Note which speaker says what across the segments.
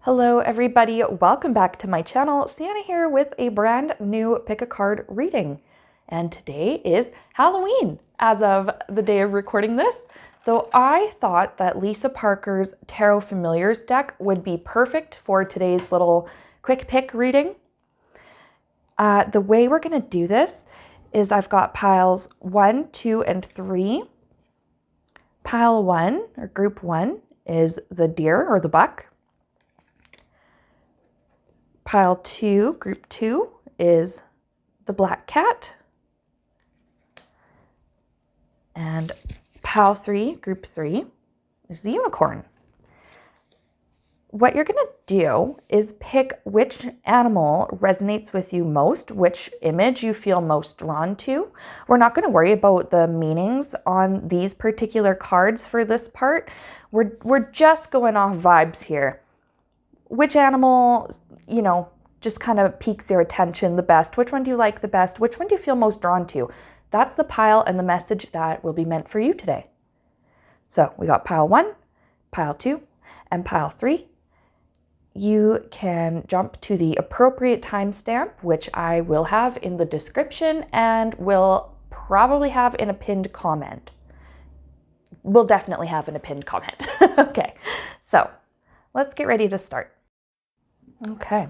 Speaker 1: Hello everybody, welcome back to my channel. Sienna here with a brand new pick a card reading. And today is Halloween as of the day of recording this. So I thought that Lisa Parker's Tarot Familiars deck would be perfect for today's little quick pick reading. The way we're going to do this is I've got piles 1, 2, and 3. Pile 1 or group 1 is the deer or the buck. Pile 2, group 2, is the black cat. And pile 3, group 3, is the unicorn. What you're going to do is pick which animal resonates with you most, which image you feel most drawn to. We're not going to worry about the meanings on these particular cards for this part. We're just going off vibes here. Which animal, just kind of piques your attention the best? Which one do you like the best? Which one do you feel most drawn to? That's the pile and the message that will be meant for you today. So we got pile 1, pile 2, and pile 3. You can jump to the appropriate timestamp, which I will have in the description and will probably have in a pinned comment. We'll definitely have in a pinned comment. Okay, so let's get ready to start. Okay.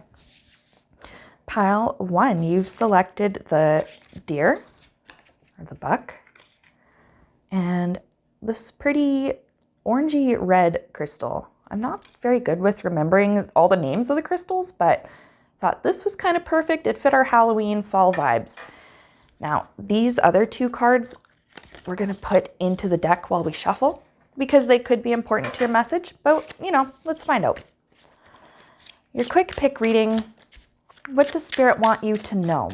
Speaker 1: Pile 1, you've selected the deer or the buck and this pretty orangey red crystal. I'm not very good with remembering all the names of the crystals, but thought this was kind of perfect. It fit our Halloween fall vibes. Now, these other 2 cards we're going to put into the deck while we shuffle because they could be important to your message, but let's find out. Your quick pick reading, what does Spirit want you to know?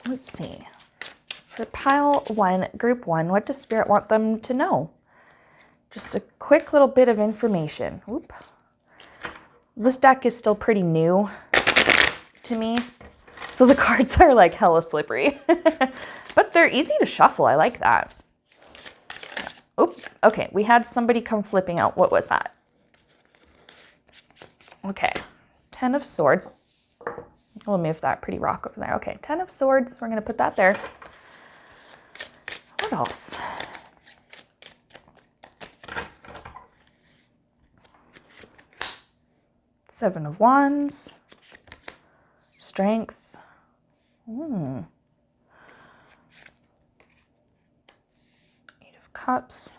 Speaker 1: Let's see. For pile 1, group 1, what does Spirit want them to know? Just a quick little bit of information. Oop. This deck is still pretty new to me, so the cards are like hella slippery. But they're easy to shuffle. I like that. Oop. Okay, we had somebody come flipping out. What was that? Okay, 10 of Swords. We'll move that pretty rock over there. Okay, 10 of Swords. We're going to put that there. What else? Seven of Wands. Strength. Eight of Cups.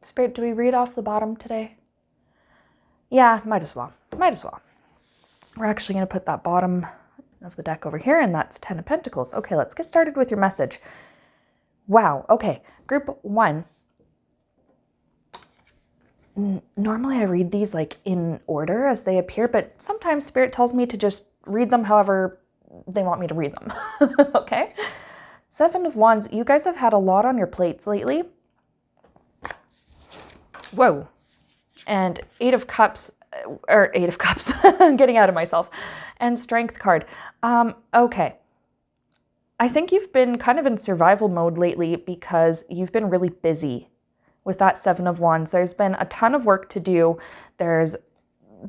Speaker 1: Spirit, do we read off the bottom today? Yeah, might as well. We're actually going to put that bottom of the deck over here, and that's 10 of Pentacles. Okay, let's get started with your message. Wow, okay. Group 1. Normally I read these like in order as they appear, but sometimes Spirit tells me to just read them however they want me to read them. Okay? 7 of Wands. You guys have had a lot on your plates lately. Whoa. And 8 of Cups, I'm getting out of myself. And Strength card. Okay. I think you've been kind of in survival mode lately because you've been really busy with that 7 of Wands. There's been a ton of work to do. There's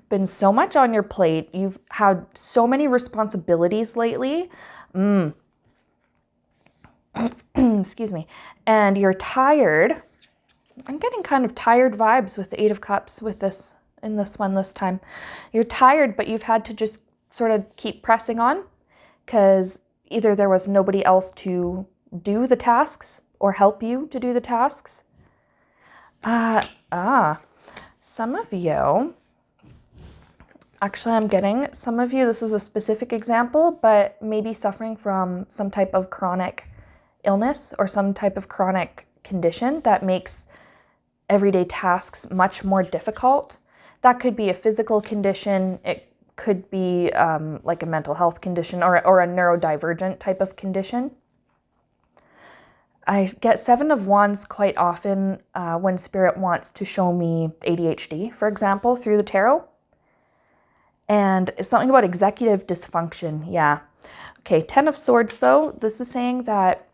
Speaker 1: been so much on your plate. You've had so many responsibilities lately. Excuse me. And you're tired. I'm getting kind of tired vibes with the 8 of Cups with this in this one this time. You're tired, but you've had to just sort of keep pressing on because either there was nobody else to do the tasks or help you to do the tasks. Some of you, actually I'm getting some of you, this is a specific example, but maybe suffering from some type of chronic illness or some type of chronic condition that makes everyday tasks much more difficult. That could be a physical condition. It could be like a mental health condition or a neurodivergent type of condition. I get 7 of Wands quite often when Spirit wants to show me ADHD, for example, through the tarot. And it's something about executive dysfunction. Yeah. Okay, 10 of Swords, though. This is saying that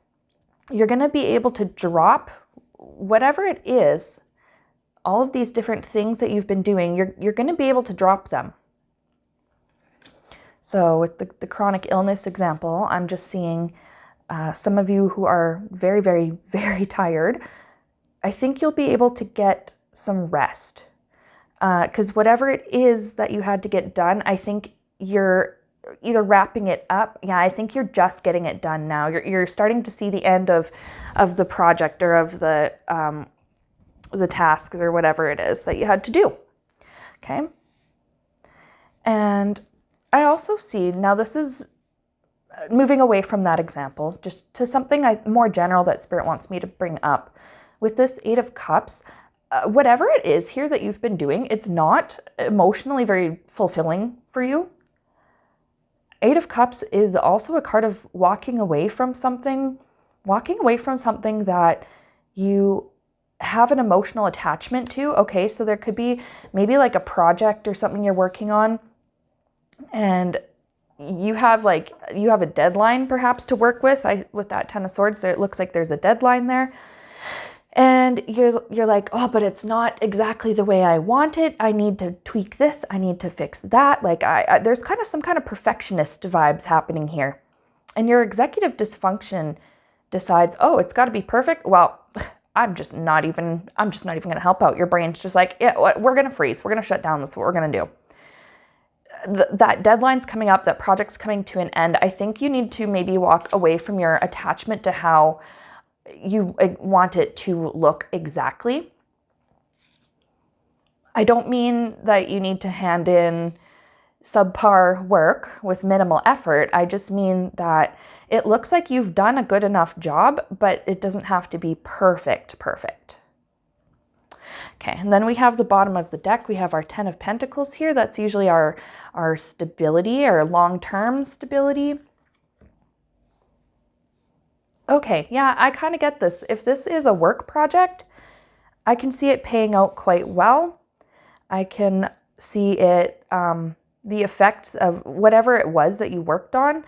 Speaker 1: you're going to be able to drop whatever it is, all of these different things that you've been doing, you're going to be able to drop them. So with the chronic illness example, I'm just seeing some of you who are very, very, very tired. I think you'll be able to get some rest. Because whatever it is that you had to get done, I think you're either wrapping it up. Yeah, I think you're just getting it done now. You're starting to see the end of the project or of the task or whatever it is that you had to do. Okay. And I also see, now this is moving away from that example, just to something more general that Spirit wants me to bring up. With this Eight of Cups, whatever it is here that you've been doing, it's not emotionally very fulfilling for you. Eight of Cups is also a card of walking away from something that you have an emotional attachment to. Okay, so there could be maybe like a project or something you're working on, and you have a deadline perhaps to work with. With that Ten of Swords, it looks like there's a deadline there. And you're like, oh, but it's not exactly the way I want it. I need to tweak this. I need to fix that. Like there's kind of some kind of perfectionist vibes happening here. And your executive dysfunction decides, oh, it's got to be perfect. Well, I'm just not even going to help out. Your brain's just like, yeah, we're going to freeze. We're going to shut down. That's what we're going to do. That deadline's coming up. That project's coming to an end. I think you need to maybe walk away from your attachment to how you want it to look exactly. I don't mean that you need to hand in subpar work with minimal effort. I just mean that it looks like you've done a good enough job, but it doesn't have to be perfect. Okay, and then we have the bottom of the deck. We have our Ten of Pentacles here. That's usually our stability, our long-term stability. Okay, yeah, I kind of get this. If this is a work project, I can see it paying out quite well. I can see it, the effects of whatever it was that you worked on,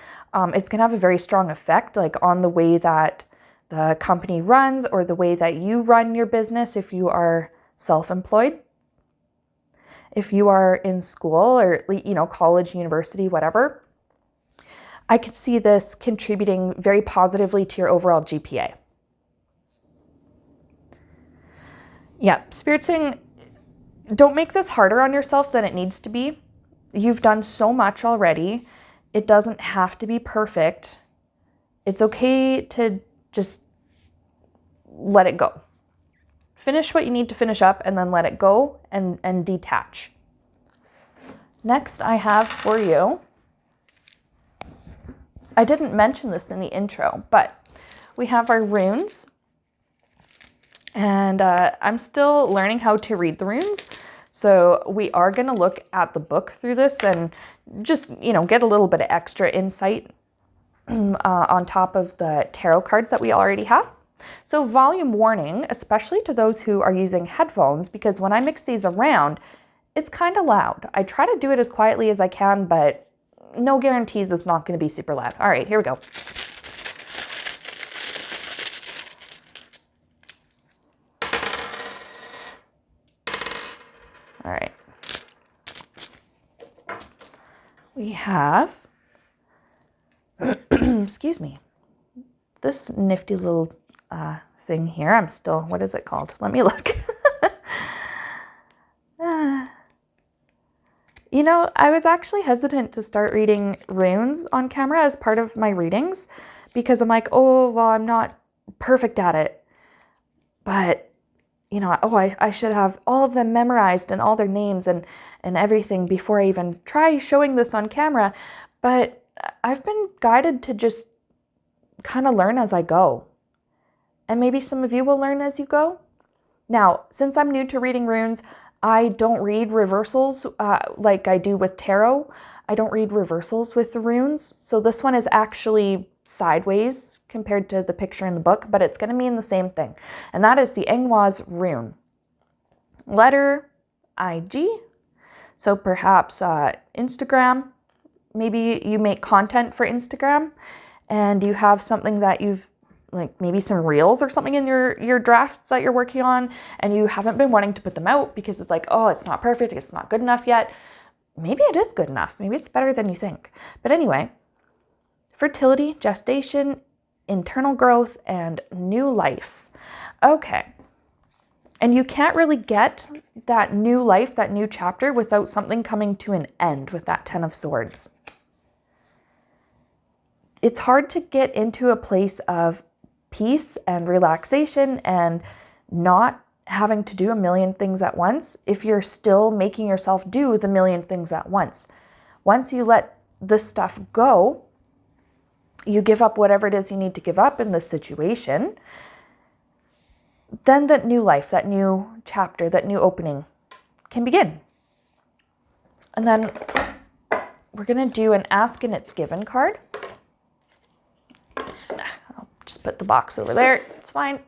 Speaker 1: it's going to have a very strong effect, like on the way that the company runs or the way that you run your business if you are self-employed. If you are in school or, college, university, whatever, I could see this contributing very positively to your overall GPA. Yeah, Spirit saying, don't make this harder on yourself than it needs to be. You've done so much already. It doesn't have to be perfect. It's okay to just let it go. Finish what you need to finish up and then let it go and detach. Next, I have for you, I didn't mention this in the intro, but we have our runes. And I'm still learning how to read the runes. So we are going to look at the book through this and just, get a little bit of extra insight on top of the tarot cards that we already have. So volume warning, especially to those who are using headphones, because when I mix these around, it's kind of loud. I try to do it as quietly as I can, but no guarantees it's not going to be super loud. All right, here we go. All right. We have, excuse me, this nifty little thing here. I'm still, what is it called? Let me look. I was actually hesitant to start reading runes on camera as part of my readings because I'm like, oh, well, I'm not perfect at it. But, I should have all of them memorized and all their names and everything before I even try showing this on camera. But I've been guided to just kind of learn as I go. And maybe some of you will learn as you go. Now, since I'm new to reading runes, I don't read reversals like I do with tarot. I don't read reversals with the runes. So this one is actually sideways compared to the picture in the book, but it's going to mean the same thing. And that is the Engwa's rune. Letter IG. So perhaps Instagram. Maybe you make content for Instagram and you have something that you've like maybe some reels or something in your drafts that you're working on, and you haven't been wanting to put them out because it's like, oh, it's not perfect, it's not good enough yet. Maybe it is good enough. Maybe it's better than you think. But anyway, fertility, gestation, internal growth, and new life. Okay. And you can't really get that new life, that new chapter, without something coming to an end with that 10 of Swords. It's hard to get into a place of peace and relaxation and not having to do a million things at once if you're still making yourself do the million things at once. Once you let this stuff go, you give up whatever it is you need to give up in this situation, then that new life, that new chapter, that new opening can begin. And then we're going to do an Ask and It's Given card. I'll just put the box over there. It's fine.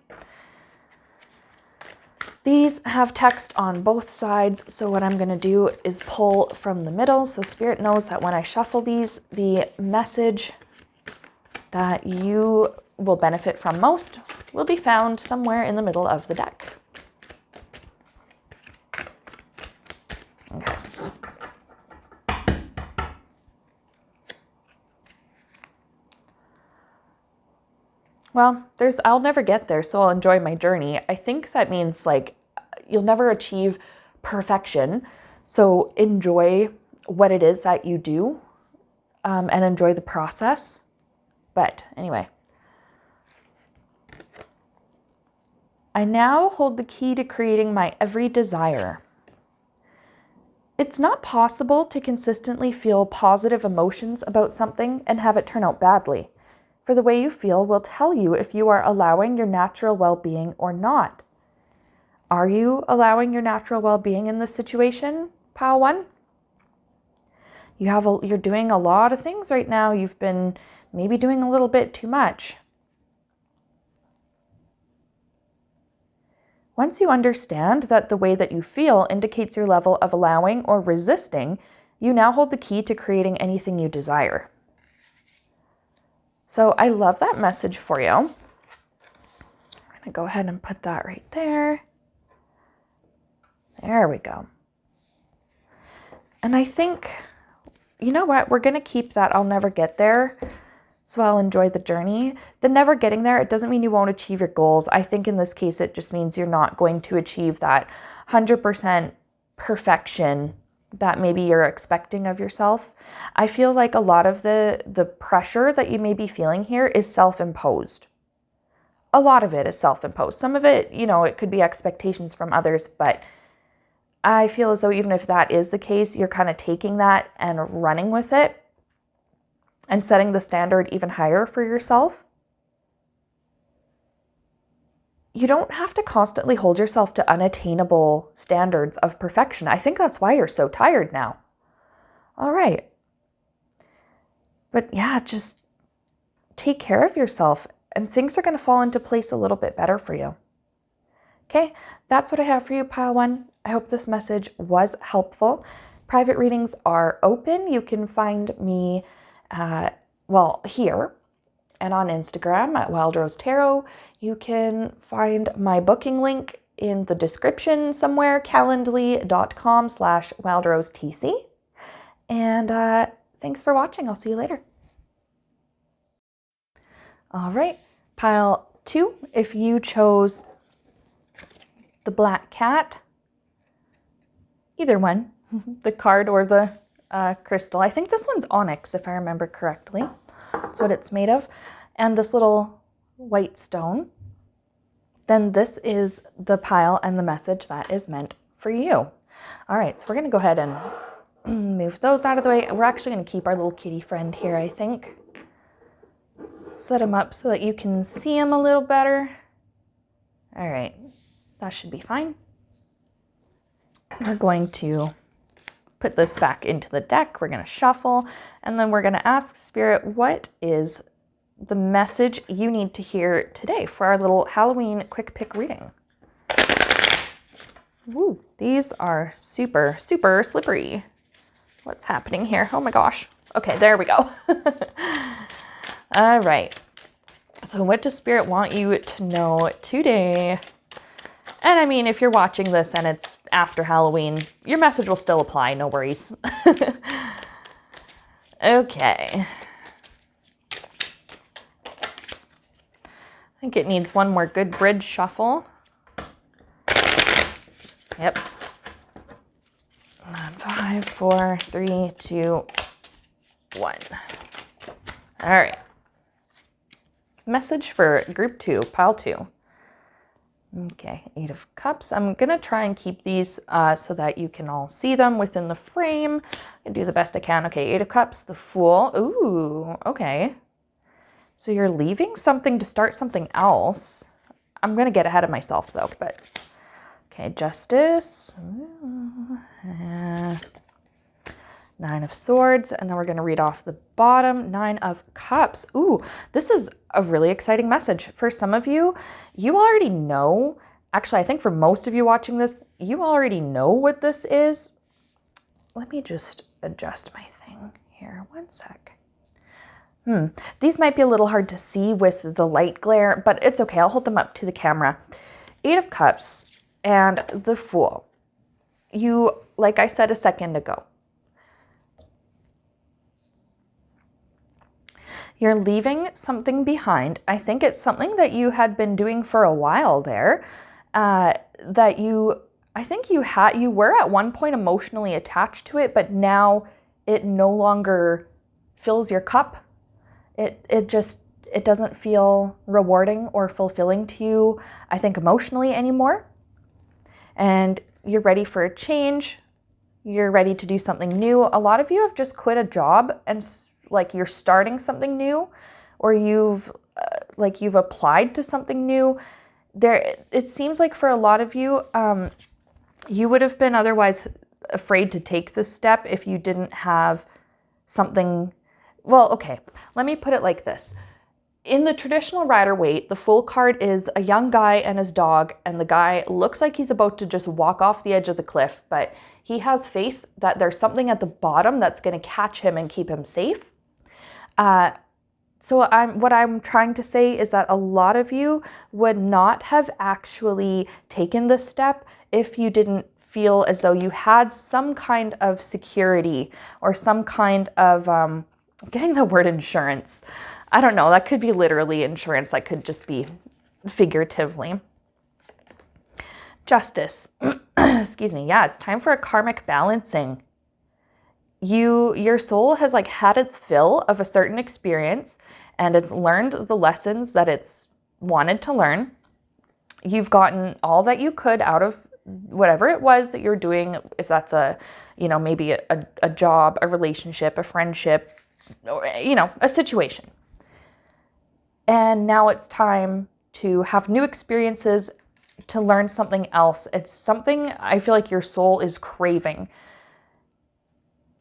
Speaker 1: These have text on both sides, so what I'm going to do is pull from the middle, so Spirit knows that when I shuffle these, the message that you will benefit from most will be found somewhere in the middle of the deck. Okay. Well, I'll never get there, so I'll enjoy my journey. I think that means like you'll never achieve perfection. So enjoy what it is that you do, and enjoy the process. But anyway, I now hold the key to creating my every desire. It's not possible to consistently feel positive emotions about something and have it turn out badly. For the way you feel will tell you if you are allowing your natural well-being or not. Are you allowing your natural well-being in this situation, pile 1? You're doing a lot of things right now. You've been maybe doing a little bit too much. Once you understand that the way that you feel indicates your level of allowing or resisting, you now hold the key to creating anything you desire. So I love that message for you. I'm going to go ahead and put that right there. There we go. And I think, you know what? We're going to keep that I'll never get there, so I'll enjoy the journey. The never getting there, it doesn't mean you won't achieve your goals. I think in this case, it just means you're not going to achieve that 100% perfection that maybe you're expecting of yourself. I feel like a lot of the pressure that you may be feeling here is self-imposed. A lot of it is self-imposed. Some of it, it could be expectations from others, but I feel as though even if that is the case, you're kind of taking that and running with it and setting the standard even higher for yourself. You don't have to constantly hold yourself to unattainable standards of perfection. I think that's why you're so tired now. All right. But yeah, just take care of yourself and things are going to fall into place a little bit better for you. Okay, that's what I have for you, pile 1. I hope this message was helpful. Private readings are open. You can find me, here and on Instagram at Wild Rose Tarot. You can find my booking link in the description somewhere, calendly.com/wildrosetc. And thanks for watching. I'll see you later. All right, pile 2, if you chose the black cat, either one, the card or the crystal. I think this one's onyx, if I remember correctly. That's what it's made of. And this little white stone. Then this is the pile and the message that is meant for you. All right, so we're going to go ahead and move those out of the way. We're actually going to keep our little kitty friend here, I think. Set him up so that you can see him a little better. All right, that should be fine. We're going to put this back into the deck. We're going to shuffle, and then we're going to ask Spirit, what is the message you need to hear today for our little Halloween quick pick reading? Woo, these are super, super slippery. What's happening here? Oh my gosh. Okay, there we go. All right. So what does Spirit want you to know today? And I mean, if you're watching this and it's after Halloween, your message will still apply, no worries. Okay. I think it needs one more good bridge shuffle. Yep. 5, 4, 3, 2, 1. All right. Message for group 2, pile 2. Okay, 8 of Cups. I'm going to try and keep these so that you can all see them within the frame. I do the best I can. Okay, 8 of Cups, the Fool. Ooh, okay. So you're leaving something to start something else. I'm going to get ahead of myself though, but okay, Justice. 9 of Swords, and then we're going to read off the bottom, 9 of Cups. Ooh, this is a really exciting message. For some of you, you already know. Actually, I think for most of you watching this, you already know what this is. Let me just adjust my thing here. One sec. These might be a little hard to see with the light glare, but it's okay. I'll hold them up to the camera. 8 of Cups and the Fool. You, like I said a second ago, you're leaving something behind. I think it's something that you had been doing for a while there, that you were at one point emotionally attached to it, but now it no longer fills your cup. It doesn't feel rewarding or fulfilling to you, I think, emotionally anymore. And you're ready for a change. You're ready to do something new. A lot of you have just quit a job and like you're starting something new, or you've applied to something new. It seems like for a lot of you, you would have been otherwise afraid to take this step if you didn't have something. Well, okay, let me put it like this. In the traditional Rider-Waite, the Fool card is a young guy and his dog, and the guy looks like he's about to just walk off the edge of the cliff, but he has faith that there's something at the bottom that's going to catch him and keep him safe. So what I'm trying to say is that a lot of you would not have actually taken this step if you didn't feel as though you had some kind of security or some kind of, getting the word insurance. I don't know, that could be literally insurance, that could just be figuratively. Justice. Excuse me. Yeah, it's time for a karmic balancing. Your soul has like had its fill of a certain experience and it's learned the lessons that it's wanted to learn. You've gotten all that you could out of whatever it was that you're doing, if that's maybe a job, a relationship, a friendship, or, a situation. And now it's time to have new experiences, to learn something else. It's something I feel like your soul is craving.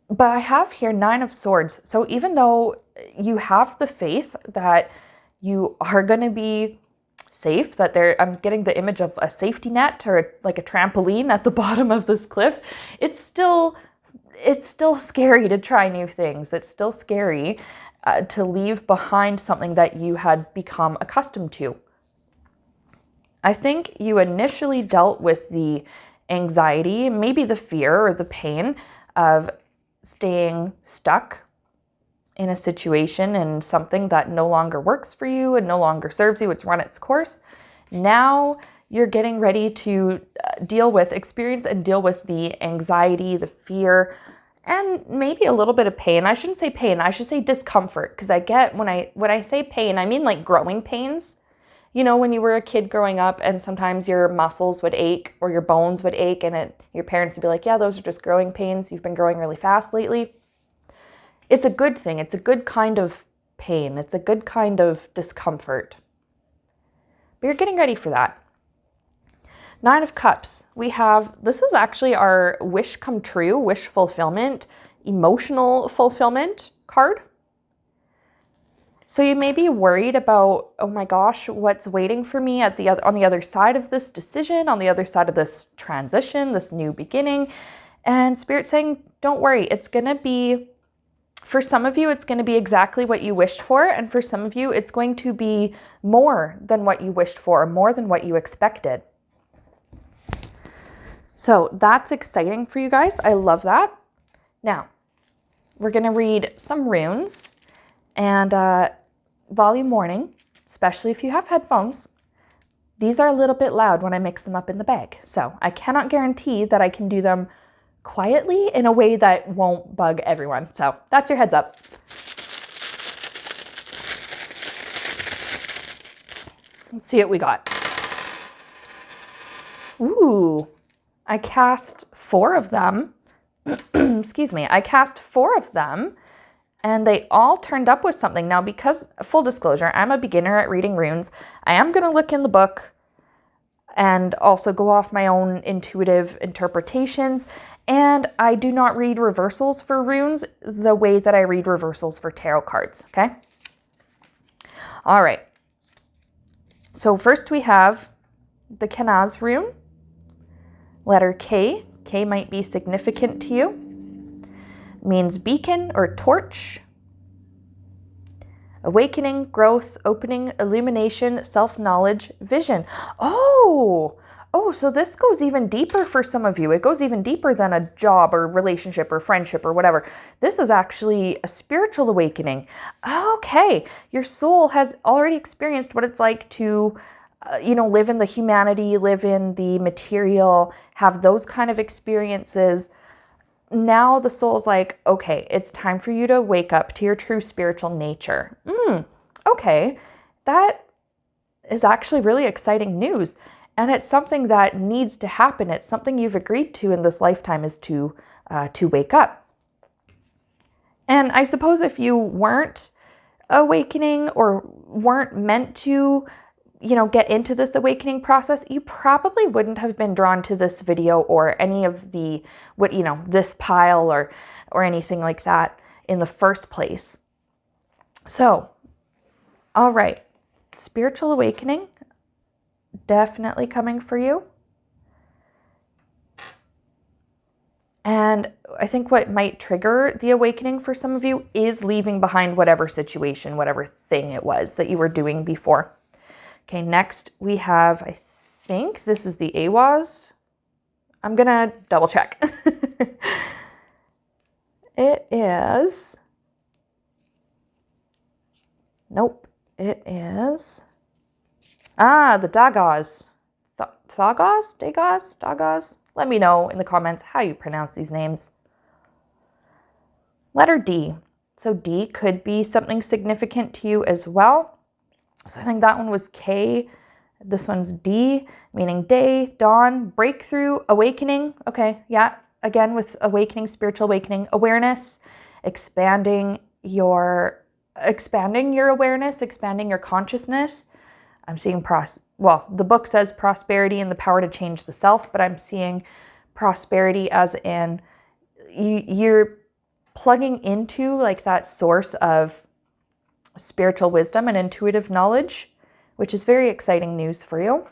Speaker 1: But I have here 9 of Swords. So even though you have the faith that you are going to be safe, that I'm getting the image of a safety net or like a trampoline at the bottom of this cliff, it's still scary to try new things. It's still scary to leave behind something that you had become accustomed to. I think you initially dealt with the anxiety, maybe the fear or the pain of staying stuck in a situation and something that no longer works for you and no longer serves you. It's run its course. Now you're getting ready to experience and deal with the anxiety, the fear, and maybe a little bit of pain. I shouldn't say pain, I should say discomfort, because I get when I say pain, I mean like growing pains. You know, when you were a kid growing up and sometimes your muscles would ache or your bones would ache and your parents would be like, yeah, those are just growing pains. You've been growing really fast lately. It's a good thing. It's a good kind of pain. It's a good kind of discomfort. But you're getting ready for that. 9 of Cups. This is actually our wish come true, wish fulfillment, emotional fulfillment card. So you may be worried about, oh my gosh, what's waiting for me on the other side of this decision, on the other side of this transition, this new beginning. And Spirit's saying, don't worry, it's going to be For some of you, it's going to be exactly what you wished for. And for some of you, it's going to be more than what you wished for, more than what you expected. So that's exciting for you guys. I love that. Now, we're going to read some runes, and volume warning, especially if you have headphones. These are a little bit loud when I mix them up in the bag. So I cannot guarantee that I can do them quietly in a way that won't bug everyone. So that's your heads up. Let's see what we got. Ooh, I cast 4 of them. Excuse me. I cast 4 of them, and they all turned up with something. Now, because, full disclosure, I'm a beginner at reading runes, I am going to look in the book and also go off my own intuitive interpretations. And I do not read reversals for runes the way that I read reversals for tarot cards, okay? All right. So first we have the Kanaz rune, letter K. K might be significant to you. Means beacon or torch. Awakening, growth, opening, illumination, self-knowledge, vision. Oh, so this goes even deeper for some of you. It goes even deeper than a job or relationship or friendship or whatever. This is actually a spiritual awakening. Okay, your soul has already experienced what it's like to, live in the humanity, live in the material, have those kind of experiences. Now the soul's like, okay, it's time for you to wake up to your true spiritual nature. Okay, that is actually really exciting news. And it's something that needs to happen. It's something you've agreed to in this lifetime, is to wake up. And I suppose if you weren't awakening or weren't meant to, get into this awakening process, you probably wouldn't have been drawn to this video or any of the, this pile or anything like that in the first place. So, all right, spiritual awakening, definitely coming for you. And I think what might trigger the awakening for some of you is leaving behind whatever situation, whatever thing it was that you were doing before. Okay, next we have, I think this is the Awaz. I'm going to double check. It is, nope, it is, the Dagaz. Thagaz? Dagaz? Dagaz? Let me know in the comments how you pronounce these names. Letter D. So D could be something significant to you as well. So I think that one was K. This one's D, meaning day, dawn, breakthrough, awakening. Okay, yeah, again with awakening, spiritual awakening, awareness, expanding your awareness, expanding your consciousness. I'm seeing the book says prosperity and the power to change the self, but I'm seeing prosperity as in you're plugging into like that source of spiritual wisdom and intuitive knowledge, which is very exciting news for you.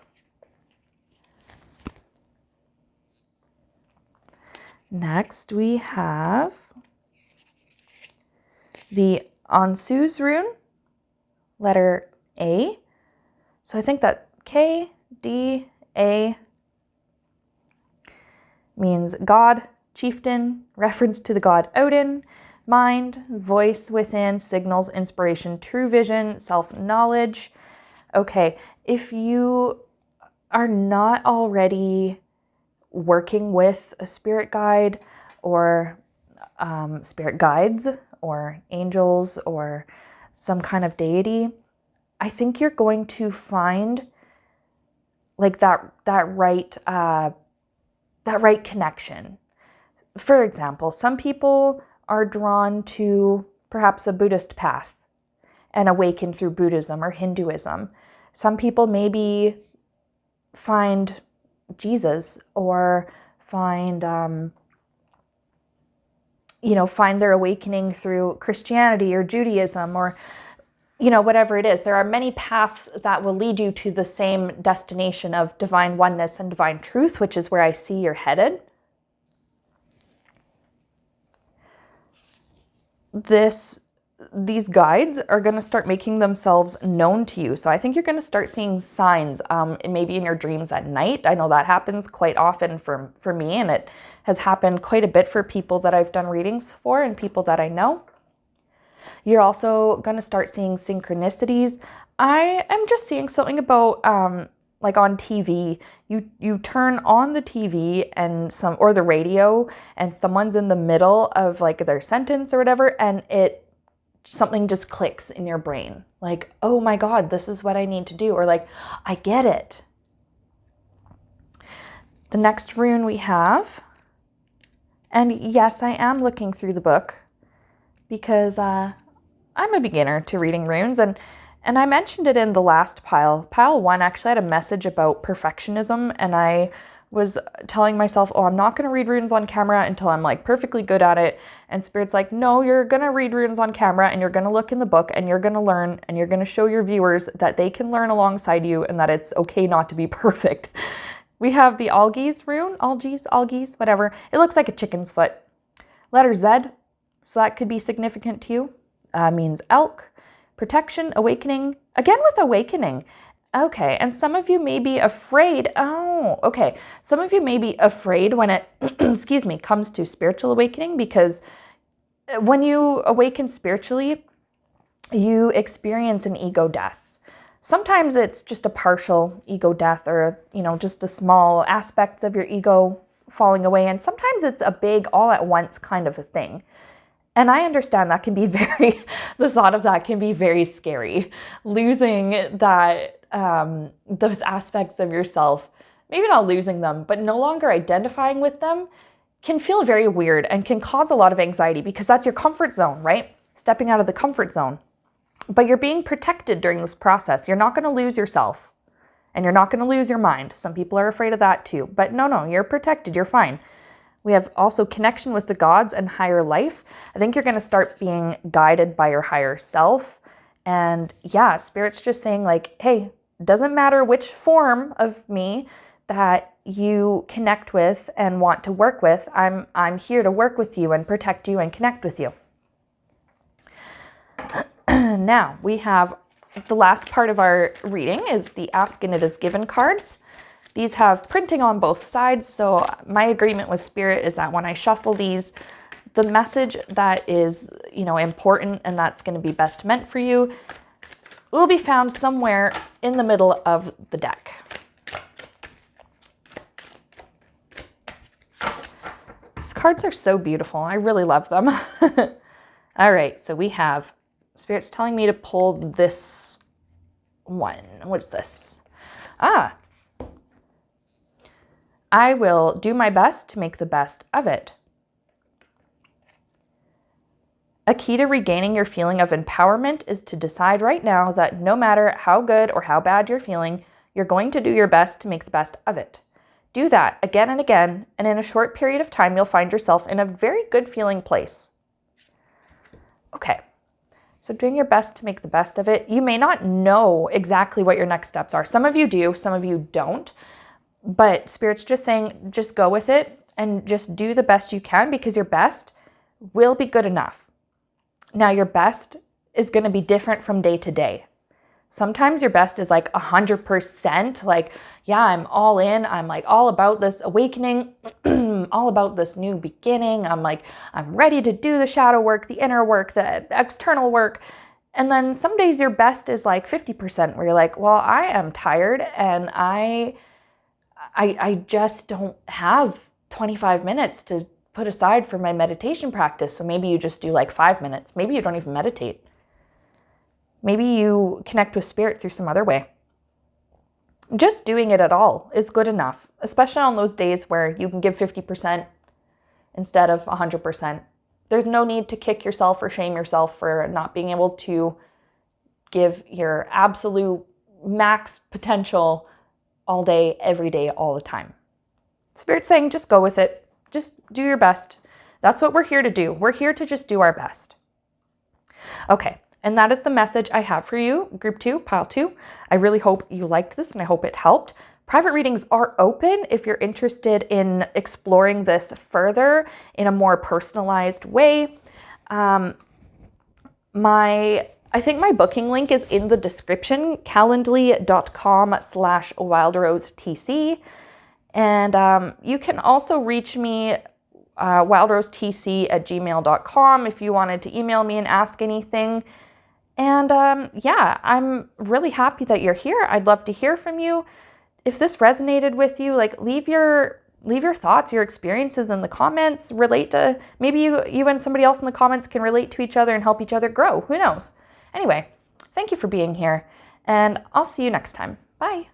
Speaker 1: Next, we have the Ansuz rune, letter A. So I think that K, D, A means God, chieftain, reference to the god Odin, mind, voice within, signals, inspiration, true vision, self-knowledge. Okay, if you are not already working with a spirit guide or spirit guides or angels or some kind of deity, I think you're going to find like that right connection. For example, some people are drawn to perhaps a Buddhist path and awaken through Buddhism or Hinduism. Some people maybe find Jesus or find their awakening through Christianity or Judaism or whatever it is. There are many paths that will lead you to the same destination of divine oneness and divine truth, which is where I see you're headed. these guides are going to start making themselves known to you. So I think you're going to start seeing signs, maybe in your dreams at night. I know that happens quite often for me, and it has happened quite a bit for people that I've done readings for and people that I know. You're also going to start seeing synchronicities. I am just seeing something about like on TV, you turn on the TV or the radio, and someone's in the middle of like their sentence or whatever, and something just clicks in your brain. Like, oh my God, this is what I need to do. Or like, I get it. The next rune we have, and yes, I am looking through the book because I'm a beginner to reading runes, and I mentioned it in the last pile. Pile 1 actually had a message about perfectionism, and I was telling myself, oh, I'm not going to read runes on camera until I'm like perfectly good at it. And Spirit's like, no, you're going to read runes on camera, and you're going to look in the book, and you're going to learn, and you're going to show your viewers that they can learn alongside you, and that it's okay not to be perfect. We have the Algies rune, Algies, whatever. It looks like a chicken's foot. Letter Z, so that could be significant to you. Means elk, protection, awakening. Again with awakening. Okay, and some of you may be afraid. Oh, okay. Some of you may be afraid when it, excuse me, comes to spiritual awakening, because when you awaken spiritually, you experience an ego death. Sometimes it's just a partial ego death, or, just a small aspects of your ego falling away. And sometimes it's a big all at once kind of a thing. And I understand that can be the thought of that can be very scary. Losing that, those aspects of yourself, maybe not losing them, but no longer identifying with them, can feel very weird and can cause a lot of anxiety, because that's your comfort zone, right? Stepping out of the comfort zone. But you're being protected during this process. You're not going to lose yourself, and you're not going to lose your mind. Some people are afraid of that too, but no, you're protected. You're fine. We have also connection with the gods and higher life. I think you're going to start being guided by your higher self. And yeah, Spirit's just saying like, hey, doesn't matter which form of me that you connect with and want to work with. I'm here to work with you and protect you and connect with you. Now we have the last part of our reading is the Ask and It Is Given cards. These have printing on both sides, so my agreement with Spirit is that when I shuffle these, the message that is, important and that's going to be best meant for you will be found somewhere in the middle of the deck. These cards are so beautiful. I really love them. All right, so we have Spirit's telling me to pull this one. What is this? I will do my best to make the best of it. A key to regaining your feeling of empowerment is to decide right now that no matter how good or how bad you're feeling, you're going to do your best to make the best of it. Do that again and again, and in a short period of time, you'll find yourself in a very good feeling place. Okay, so doing your best to make the best of it. You may not know exactly what your next steps are. Some of you do, some of you don't. But Spirit's just saying, just go with it and just do the best you can, because your best will be good enough. Now, your best is going to be different from day to day. Sometimes your best is like 100%, like, yeah, I'm all in. I'm like all about this awakening, all about this new beginning. I'm ready to do the shadow work, the inner work, the external work. And then some days your best is like 50%, where you're like, well, I am tired and I just don't have 25 minutes to put aside for my meditation practice. So maybe you just do like 5 minutes. Maybe you don't even meditate. Maybe you connect with Spirit through some other way. Just doing it at all is good enough, especially on those days where you can give 50% instead of 100%. There's no need to kick yourself or shame yourself for not being able to give your absolute max potential all day, every day, all the time. Spirit's saying, just go with it. Just do your best. That's what we're here to do. We're here to just do our best. Okay, and that is the message I have for you, Group 2, Pile 2. I really hope you liked this and I hope it helped. Private readings are open if you're interested in exploring this further in a more personalized way. I think my booking link is in the description, calendly.com/wildrosetc. And you can also reach me, wildrosetc@gmail.com, if you wanted to email me and ask anything. And yeah, I'm really happy that you're here. I'd love to hear from you. If this resonated with you, like leave your thoughts, your experiences in the comments. Relate to, maybe you and somebody else in the comments can relate to each other and help each other grow. Who knows? Anyway, thank you for being here, and I'll see you next time. Bye.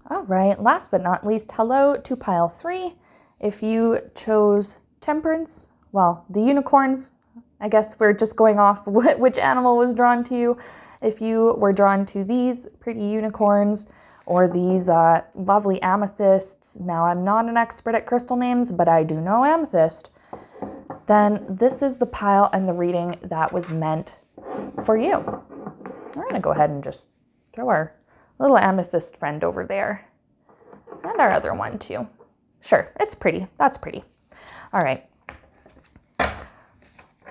Speaker 1: All right, last but not least, hello to pile 3. If you chose Temperance, well, the unicorns, I guess we're just going off which animal was drawn to you. If you were drawn to these pretty unicorns or these lovely amethysts, now I'm not an expert at crystal names, but I do know amethyst, then this is the pile and the reading that was meant for you. We're going to go ahead and just throw our little amethyst friend over there. And our other one too. Sure, it's pretty. That's pretty. All right.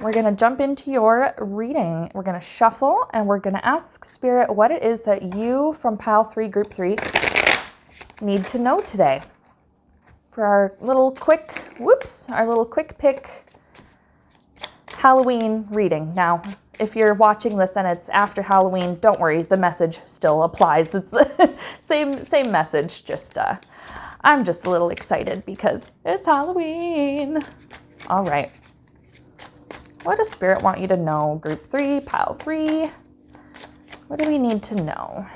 Speaker 1: We're going to jump into your reading. We're going to shuffle and we're going to ask Spirit what it is that you from pile 3, group 3, need to know today. For our little quick, our little quick pick Halloween reading. Now, if you're watching this and it's after Halloween, don't worry, the message still applies. It's the same message, just I'm just a little excited because it's Halloween. All right. What does Spirit want you to know? Group 3, pile 3. What do we need to know?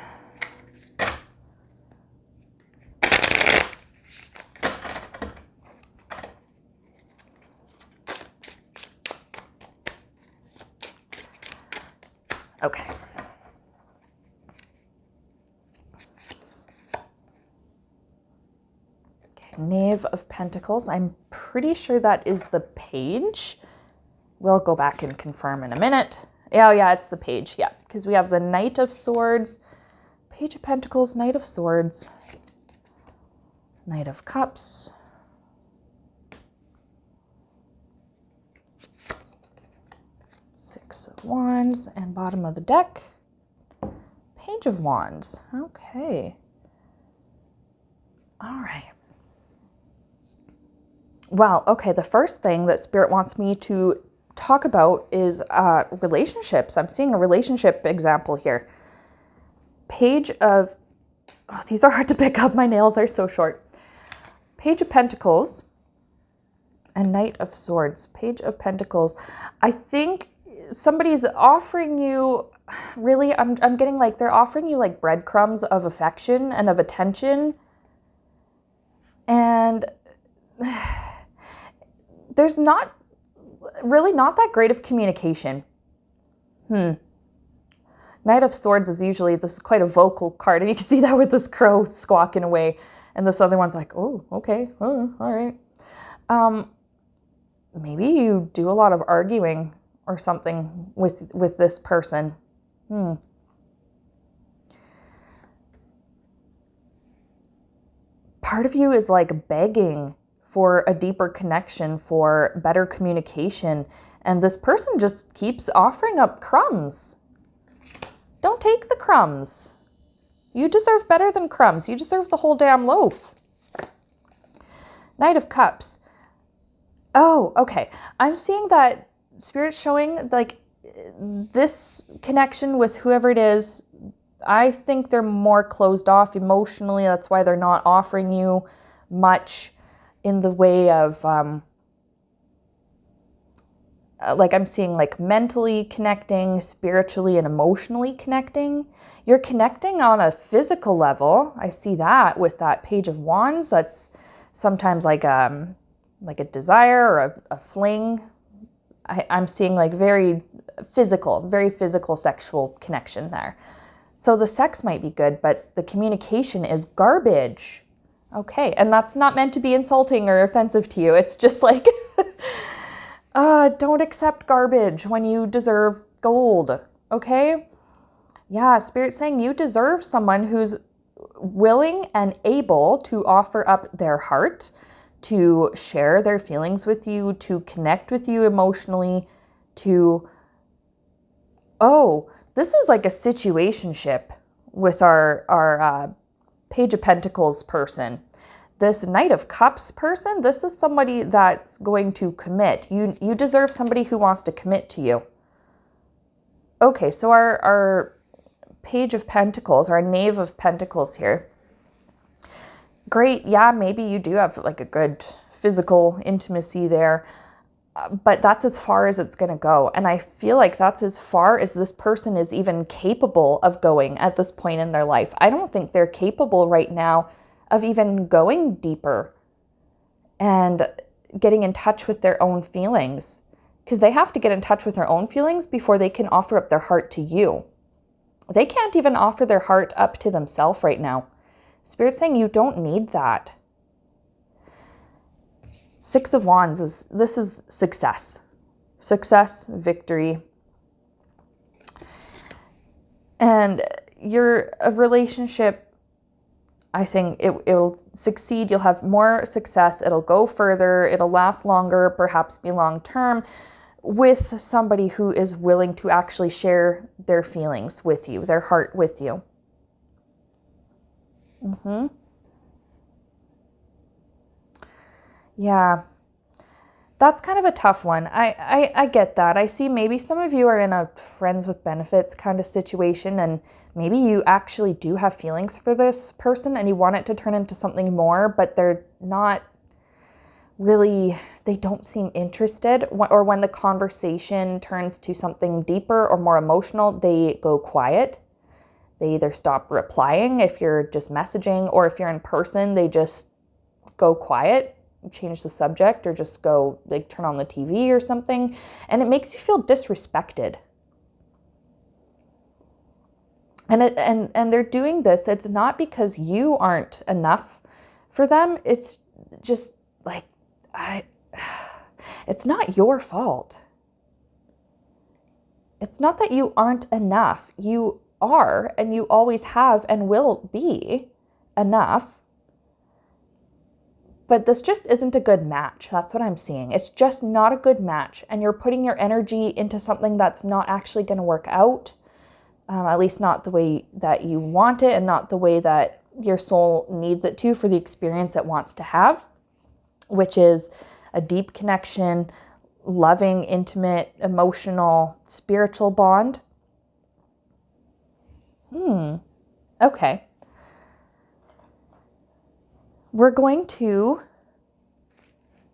Speaker 1: Okay. Knave of Pentacles. I'm pretty sure that is the page. We'll go back and confirm in a minute. Yeah, it's the page. Yeah, because we have the Knight of Swords, Page of Pentacles, Knight of Swords, Knight of Cups, Six of Wands, and bottom of the deck, Page of Wands. Okay. All right. Well, okay, the first thing that Spirit wants me to talk about is relationships. I'm seeing a relationship example here. Page of, oh, these are hard to pick up. My nails are so short. Page of Pentacles and Knight of Swords. Page of Pentacles. I think somebody's offering you, really, I'm getting like they're offering you like breadcrumbs of affection and of attention. And there's not that great of communication. Knight of Swords is usually, this is quite a vocal card, and you can see that with this crow squawking away, and this other one's like, oh, okay, oh, all right. Maybe you do a lot of arguing or something with this person. Part of you is like begging for a deeper connection, for better communication. And this person just keeps offering up crumbs. Don't take the crumbs. You deserve better than crumbs. You deserve the whole damn loaf. Knight of Cups. Oh, okay. I'm seeing that Spirit's showing like this connection with whoever it is. I think they're more closed off emotionally. That's why they're not offering you much in the way of, like I'm seeing like mentally connecting, spiritually and emotionally connecting. You're connecting on a physical level. I see that with that Page of Wands. That's sometimes like a desire or a fling. I'm seeing like very physical sexual connection there. So the sex might be good, but the communication is garbage. Okay, and that's not meant to be insulting or offensive to you. It's just like, don't accept garbage when you deserve gold, okay? Yeah, Spirit's saying you deserve someone who's willing and able to offer up their heart, to share their feelings with you, to connect with you emotionally, to Oh, this is like a situationship with our Page of Pentacles person. This Knight of Cups person, this is somebody that's going to commit. You deserve somebody who wants to commit to you. Okay, so our Page of Pentacles, our Knave of Pentacles here. Great, yeah, maybe you do have like a good physical intimacy there, but that's as far as it's going to go. And I feel like that's as far as this person is even capable of going at this point in their life. I don't think they're capable right now of even going deeper and getting in touch with their own feelings, because they have to get in touch with their own feelings before they can offer up their heart to you. They can't even offer their heart up to themselves right now. Spirit's saying you don't need that. Six of Wands this is success. Success, victory. And a relationship, I think it'll succeed. You'll have more success. It'll go further. It'll last longer, perhaps be long-term, with somebody who is willing to actually share their feelings with you, their heart with you. Yeah, that's kind of a tough one. I get that. I see maybe some of you are in a friends with benefits kind of situation, and maybe you actually do have feelings for this person and you want it to turn into something more, but they're not really, they don't seem interested. Or when the conversation turns to something deeper or more emotional, they go quiet. They either stop replying if you're just messaging, or if you're in person, they just go quiet, change the subject, or just go like turn on the TV or something. And it makes you feel disrespected. And they're doing this, it's not because you aren't enough for them. It's just like, it's not your fault. It's not that you aren't enough. You are, and you always have and will be enough. But this just isn't a good match. That's what I'm seeing. It's just not a good match. And you're putting your energy into something that's not actually going to work out. At least not the way that you want it, and not the way that your soul needs it to for the experience it wants to have, which is a deep connection, loving, intimate, emotional, spiritual bond. Okay. We're going to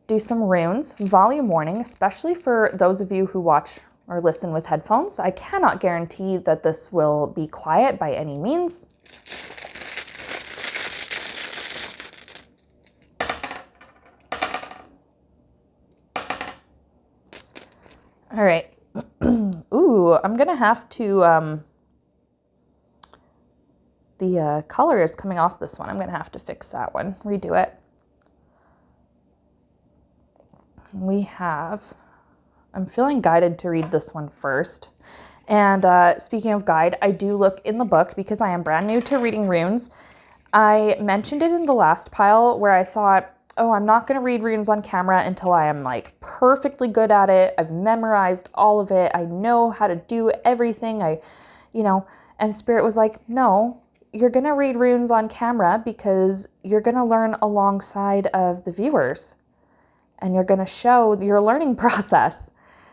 Speaker 1: do some runes, volume warning, especially for those of you who watch or listen with headphones. I cannot guarantee that this will be quiet by any means. All right. Ooh, I'm going to have to, the color is coming off this one. I'm going to have to fix that one, redo it. We have, I'm feeling guided to read this one first. And speaking of guide, I do look in the book because I am brand new to reading runes. I mentioned it in the last pile where I thought, oh, I'm not going to read runes on camera until I am like perfectly good at it. I've memorized all of it. I know how to do everything. And Spirit was like, no, you're going to read runes on camera because you're going to learn alongside of the viewers, and you're going to show your learning process.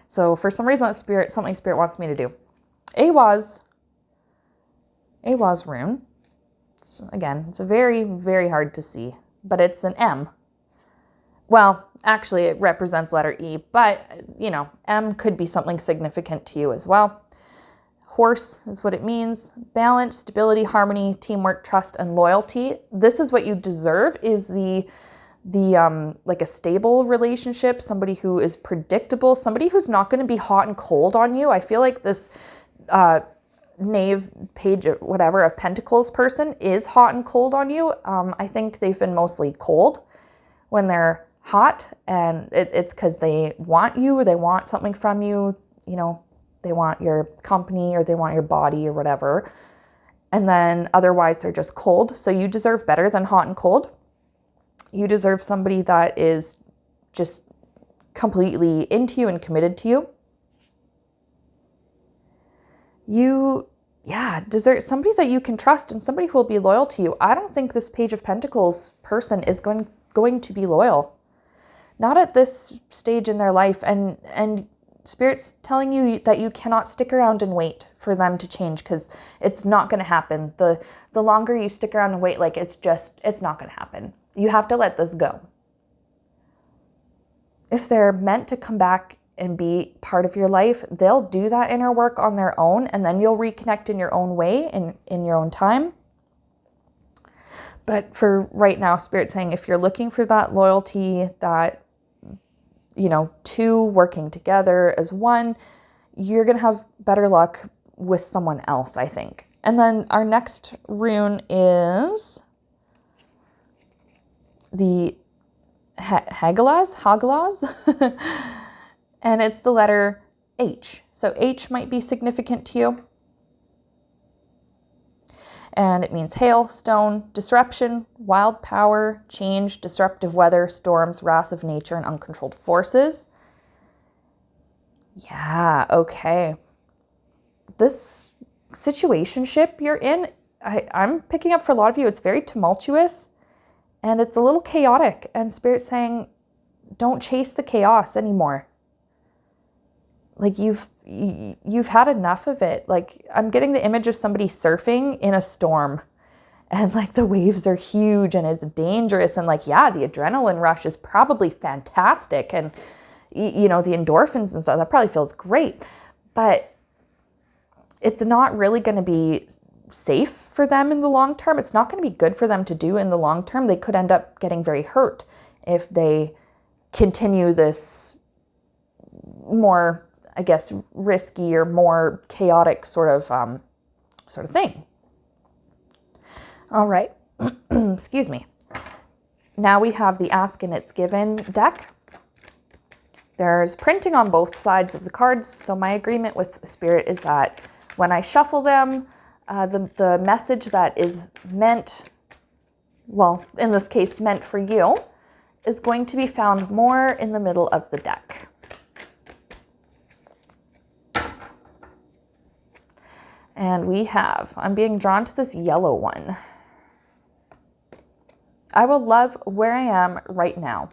Speaker 1: So for some reason, something Spirit wants me to do. Awaz rune. Again, it's a very, very hard to see, but it's an M. Well, actually, it represents letter E, but, M could be something significant to you as well. Horse is what it means. Balance, stability, harmony, teamwork, trust, and loyalty. This is what you deserve, is the like a stable relationship, somebody who is predictable, somebody who's not going to be hot and cold on you. I feel like this knave, page, whatever, of pentacles person is hot and cold on you. I think they've been mostly cold when they're hot, and it's because they want you, or they want something from you, they want your company, or they want your body, or whatever. And then otherwise they're just cold. So you deserve better than hot and cold. You deserve somebody that is just completely into you and committed to you. You, yeah, deserve somebody that you can trust and somebody who will be loyal to you. I don't think this Page of Pentacles person is going to be loyal. Not at this stage in their life. And Spirit's telling you that you cannot stick around and wait for them to change, because it's not going to happen. The longer you stick around and wait, like it's not going to happen. You have to let this go. If they're meant to come back and be part of your life, they'll do that inner work on their own, and then you'll reconnect in your own way, in your own time. But for right now, Spirit's saying if you're looking for that loyalty, that, you know, two working together as one, you're going to have better luck with someone else, I think. And then our next rune is the Hagalaz, and it's the letter H. So H might be significant to you. And it means hail, stone, disruption, wild power, change, disruptive weather, storms, wrath of nature, and uncontrolled forces. Yeah, okay. This situationship you're in, I'm picking up for a lot of you, it's very tumultuous and it's a little chaotic. And Spirit's saying, don't chase the chaos anymore. Like you've had enough of it. Like I'm getting the image of somebody surfing in a storm, and like the waves are huge and it's dangerous. And like, yeah, the adrenaline rush is probably fantastic. And you know, the endorphins and stuff, that probably feels great, but it's not really going to be safe for them in the long term. It's not going to be good for them to do in the long term. They could end up getting very hurt if they continue this more, I guess, risky or more chaotic sort of thing. All right. Excuse me. Now we have the Ask and It's Given deck. There's printing on both sides of the cards. So my agreement with Spirit is that when I shuffle them, the message that is meant, well, in this case, meant for you, is going to be found more in the middle of the deck. And we have, I'm being drawn to this yellow one. I will love where I am right now.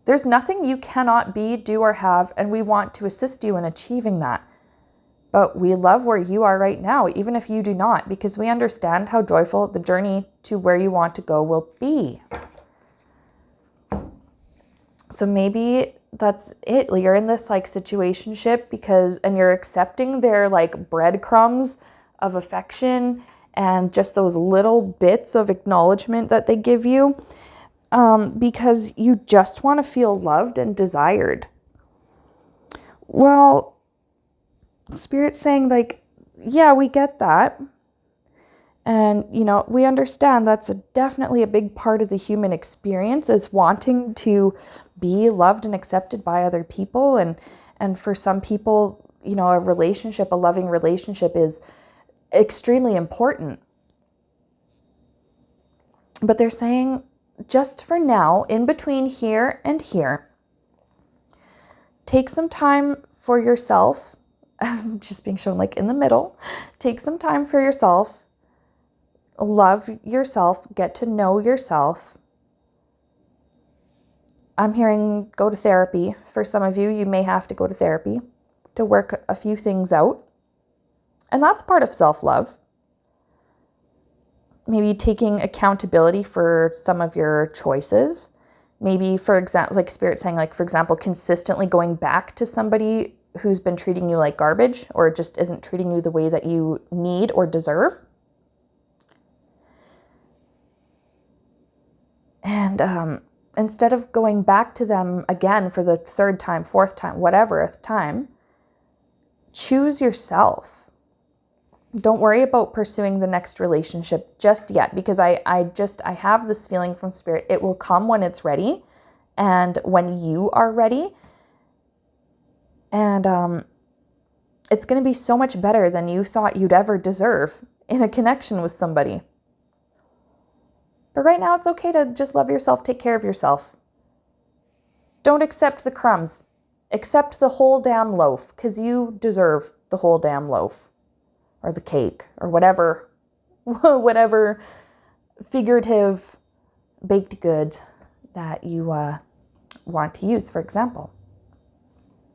Speaker 1: There's nothing you cannot be, do, or have, and we want to assist you in achieving that. But we love where you are right now, even if you do not, because we understand how joyful the journey to where you want to go will be. So maybe that's it. You're in this like situationship and you're accepting their like breadcrumbs of affection and just those little bits of acknowledgement that they give you, because you just want to feel loved and desired. Well, Spirit's saying like, yeah, we get that. And, you know, we understand that's definitely a big part of the human experience, is wanting to be loved and accepted by other people. And for some people, you know, a loving relationship is extremely important. But they're saying, just for now, in between here and here, take some time for yourself. I'm just being shown like in the middle. Take some time for yourself. Love yourself. Get to know yourself. I'm hearing go to therapy. For some of you, you may have to go to therapy to work a few things out. And that's part of self-love. Maybe taking accountability for some of your choices. Maybe, for example, like Spirit saying, like, for example, consistently going back to somebody who's been treating you like garbage or just isn't treating you the way that you need or deserve. And instead of going back to them again for the third time, fourth time, whatever time, choose yourself. Don't worry about pursuing the next relationship just yet, because I have this feeling from Spirit. It will come when it's ready and when you are ready. And it's going to be so much better than you thought you'd ever deserve in a connection with somebody. But right now, it's okay to just love yourself, take care of yourself. Don't accept the crumbs. Accept the whole damn loaf, because you deserve the whole damn loaf or the cake or whatever, whatever figurative baked goods that you want to use, for example.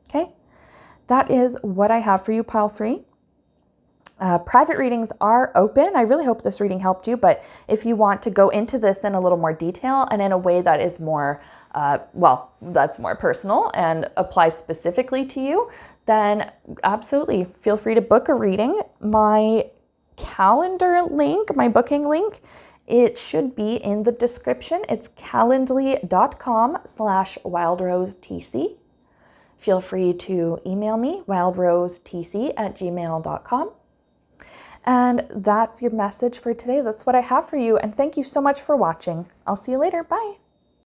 Speaker 1: Okay, that is what I have for you, pile 3. Private readings are open. I really hope this reading helped you, but if you want to go into this in a little more detail and in a way that is more, that's more personal and applies specifically to you, then absolutely feel free to book a reading. My calendar link, my booking link, it should be in the description. It's calendly.com/wildrosetc. Feel free to email me, wildrosetc@gmail.com. And that's your message for today. That's what I have for you. And thank you so much for watching. I'll see you later. Bye.